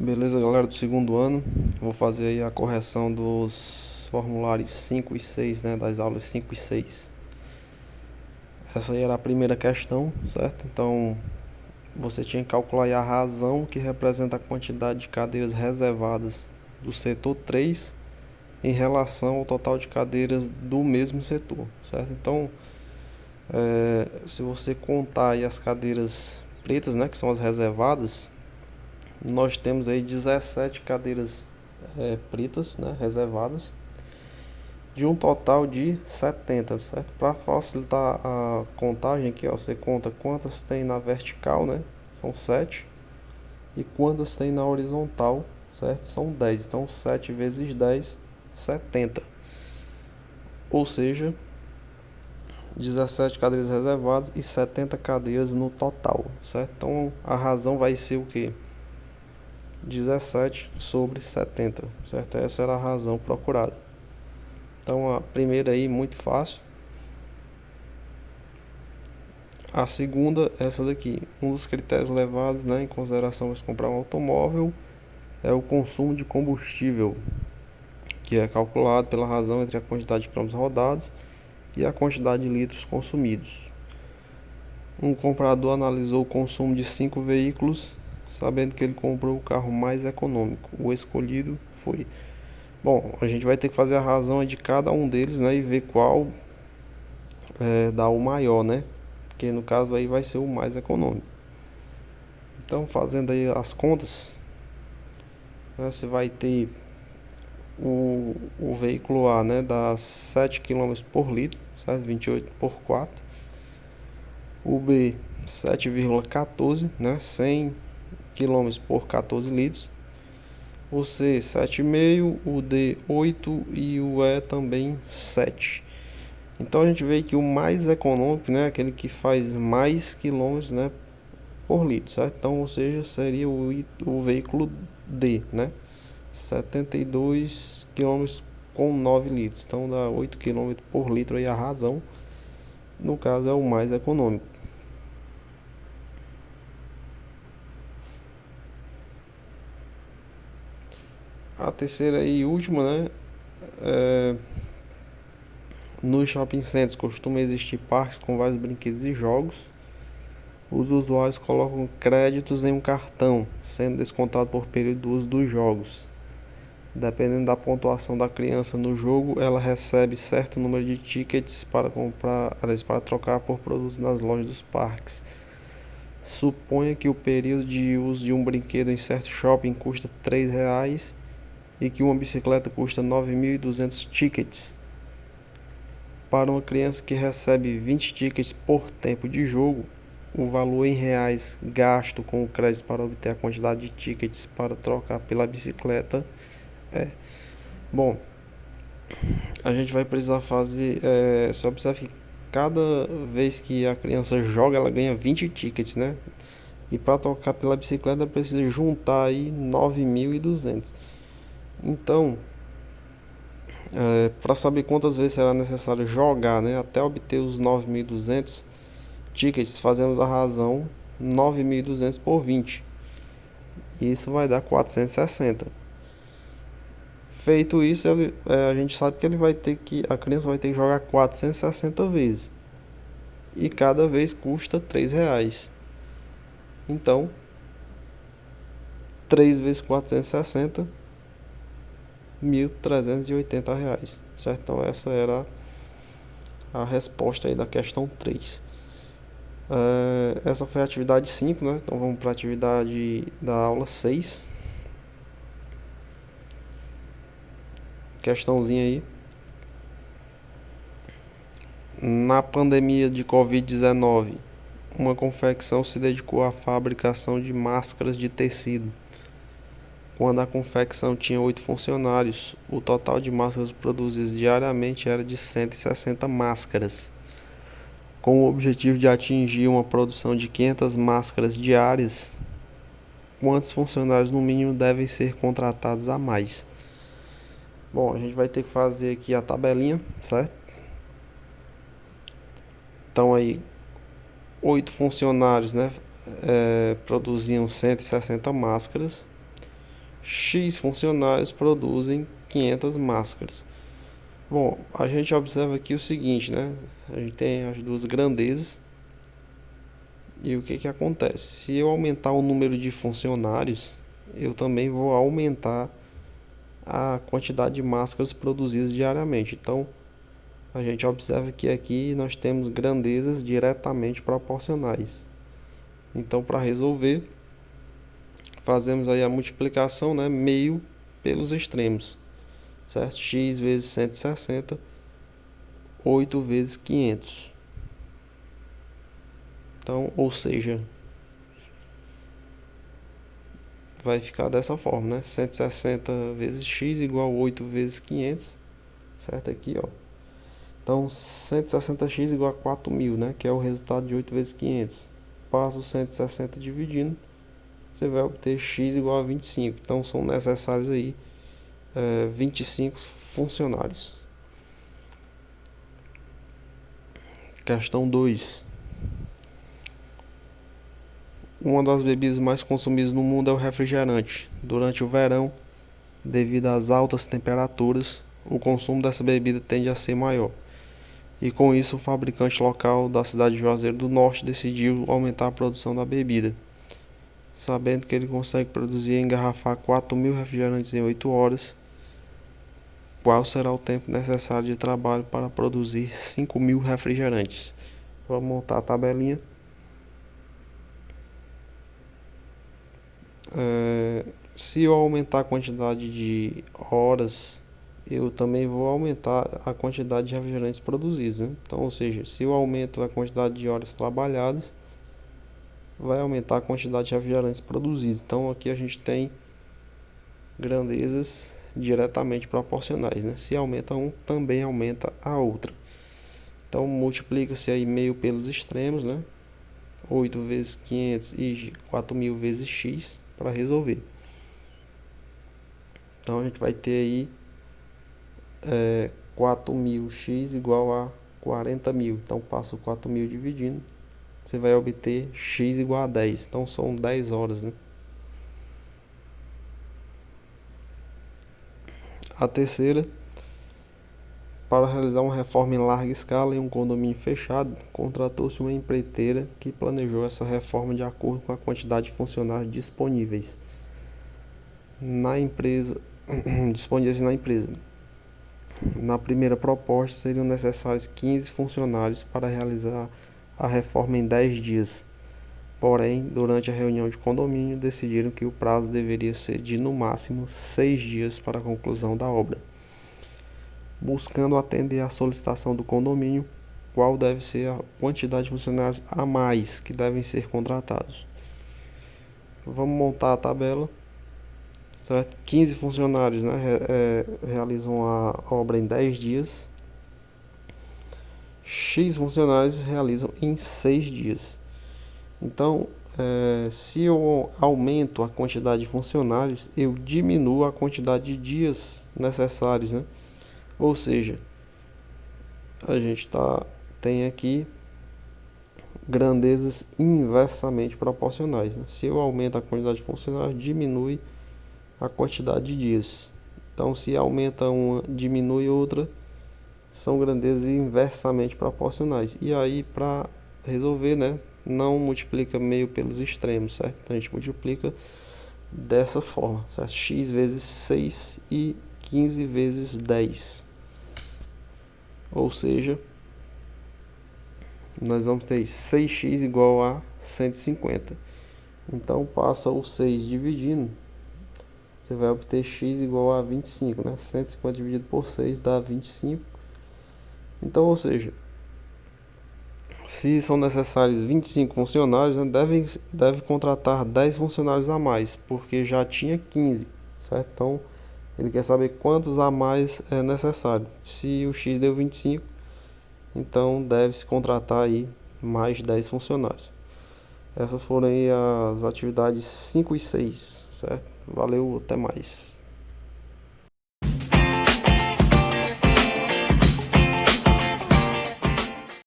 Beleza, galera do segundo ano, vou fazer aí a correção dos formulários 5 e 6, né, das aulas 5 e 6. Essa aí era a primeira questão, certo? Então, você tinha que calcular aí a razão que representa a quantidade de cadeiras reservadas do setor 3 em relação ao total de cadeiras do mesmo setor, certo? Então, se você contar aí as cadeiras pretas, né, que são as reservadas, nós temos aí 17 cadeiras pretas, né, reservadas, de um total de 70, certo? Para facilitar a contagem aqui, ó, você conta quantas tem na vertical, né? São 7. E quantas tem na horizontal, certo? São 10. Então 7 vezes 10, 70. Ou seja, 17 cadeiras reservadas e 70 cadeiras no total, certo? Então a razão vai ser o que? 17 sobre 70, certo? Essa era a razão procurada. Então a primeira aí, muito fácil. A segunda, essa daqui. Um dos critérios levados, né, em consideração para se comprar um automóvel é o consumo de combustível, que é calculado pela razão entre a quantidade de quilômetros rodados e a quantidade de litros consumidos. Um comprador analisou o consumo de 5 veículos, sabendo que ele comprou o carro mais econômico. O escolhido foi. Bom, a gente vai ter que fazer a razão de cada um deles, né, e ver qual dá o maior, né? Que no caso aí vai ser o mais econômico. Então, fazendo aí as contas, né, você vai ter o veículo A, né, dá 7 km por litro, certo? 28 por 4. O B, 7,14, né, 100 km por 14 litros. O C, 7,5, o D, 8 e o E também 7. Então a gente vê que o mais econômico, né, aquele que faz mais quilômetros, né, por litro, certo? Então, ou seja, seria o veículo D, né? 72 km com 9 litros. Então dá 8 km por litro aí a razão. No caso é o mais econômico. A terceira e última, né? Nos shopping centers costumam existir parques com vários brinquedos e jogos. Os usuários colocam créditos em um cartão, sendo descontado por período do uso dos jogos. Dependendo da pontuação da criança no jogo, ela recebe certo número de tickets para comprar, para trocar por produtos nas lojas dos parques. Suponha que o período de uso de um brinquedo em certo shopping custa R$ 3 e que uma bicicleta custa 9.200 tickets. Para uma criança que recebe 20 tickets por tempo de jogo, o valor em reais gasto com o crédito para obter a quantidade de tickets para trocar pela bicicleta é. Bom, a gente vai precisar fazer. Só observe que cada vez que a criança joga, ela ganha 20 tickets, né? E para trocar pela bicicleta precisa juntar aí 9.200. Então, para saber quantas vezes será necessário jogar, né, até obter os 9.200 tickets, fazemos a razão 9.200 por 20. Isso vai dar 460. Feito isso, a gente sabe que a criança vai ter que jogar 460 vezes. E cada vez custa R$ 3. Então, 3 vezes 460, R$ 1.380, certo? Então essa era a resposta aí da questão 3. Essa foi a atividade 5, né? Então vamos para a atividade da aula 6. Questãozinha aí. Na pandemia de Covid-19, uma confecção se dedicou à fabricação de máscaras de tecido. Quando a confecção tinha 8 funcionários, o total de máscaras produzidas diariamente era de 160 máscaras. Com o objetivo de atingir uma produção de 500 máscaras diárias, quantos funcionários no mínimo devem ser contratados a mais? Bom, a gente vai ter que fazer aqui a tabelinha, certo? Então aí, 8 funcionários, né, produziam 160 máscaras. X funcionários produzem 500 máscaras. Bom, a gente observa aqui o seguinte, né? A gente tem as duas grandezas. E o que acontece? Se eu aumentar o número de funcionários, eu também vou aumentar a quantidade de máscaras produzidas diariamente. Então, a gente observa que aqui nós temos grandezas diretamente proporcionais. Então, para resolver, fazemos aí a multiplicação, né, meio pelos extremos, certo? X vezes 160, 8 vezes 500. Então, ou seja, vai ficar dessa forma, né? 160 vezes x igual a 8 vezes 500, certo? Aqui, ó. Então, 160x igual a 4.000, né? Que é o resultado de 8 vezes 500. Passa o 160 dividindo, você vai obter x igual a 25. Então, são necessários aí 25 funcionários. Questão 2. Uma das bebidas mais consumidas no mundo é o refrigerante. Durante o verão, devido às altas temperaturas, o consumo dessa bebida tende a ser maior. E com isso, o fabricante local da cidade de Juazeiro do Norte decidiu aumentar a produção da bebida. Sabendo que ele consegue produzir e engarrafar 4.000 refrigerantes em 8 horas, qual será o tempo necessário de trabalho para produzir 5.000 refrigerantes? Vamos montar a tabelinha. Se eu aumentar a quantidade de horas, eu também vou aumentar a quantidade de refrigerantes produzidos, né? Então, ou seja, se eu aumento a quantidade de horas trabalhadas, vai aumentar a quantidade de refrigerantes produzidos. Então, aqui a gente tem grandezas diretamente proporcionais, né? Se aumenta um, também aumenta a outra. Então, multiplica-se aí meio pelos extremos, né? 8 vezes 500 e 4.000 vezes x para resolver. Então, a gente vai ter aí 4.000x igual a 40.000. Então, passa o 4.000 dividindo, você vai obter x igual a 10. Então, são 10 horas, né? A terceira, para realizar uma reforma em larga escala em um condomínio fechado, contratou-se uma empreiteira que planejou essa reforma de acordo com a quantidade de funcionários disponíveis na empresa. Na primeira proposta, seriam necessários 15 funcionários para realizar a reforma em 10 dias. Porém, durante a reunião de condomínio, decidiram que o prazo deveria ser de no máximo 6 dias para a conclusão da obra. Buscando atender à solicitação do condomínio, qual deve ser a quantidade de funcionários a mais que devem ser contratados. Vamos montar a tabela, certo? 15 funcionários, né, realizam a obra em 10 dias. X funcionários realizam em 6 dias. Então, se eu aumento a quantidade de funcionários, eu diminuo a quantidade de dias necessários, né? Ou seja, a gente tem aqui grandezas inversamente proporcionais, né? Se eu aumento a quantidade de funcionários, diminui a quantidade de dias. Então, se aumenta uma, diminui outra, são grandezas inversamente proporcionais. E aí, para resolver, né, não multiplica meio pelos extremos, certo? Então, a gente multiplica dessa forma, certo? X vezes 6 e 15 vezes 10. Ou seja, nós vamos ter 6x igual a 150. Então, passa o 6 dividindo, você vai obter x igual a 25, né? 150 dividido por 6 dá 25. Então, ou seja, se são necessários 25 funcionários, né, deve contratar 10 funcionários a mais, porque já tinha 15, certo? Então, ele quer saber quantos a mais é necessário. Se o x deu 25, então deve-se contratar aí mais 10 funcionários. Essas foram aí as atividades 5 e 6, certo? Valeu, até mais.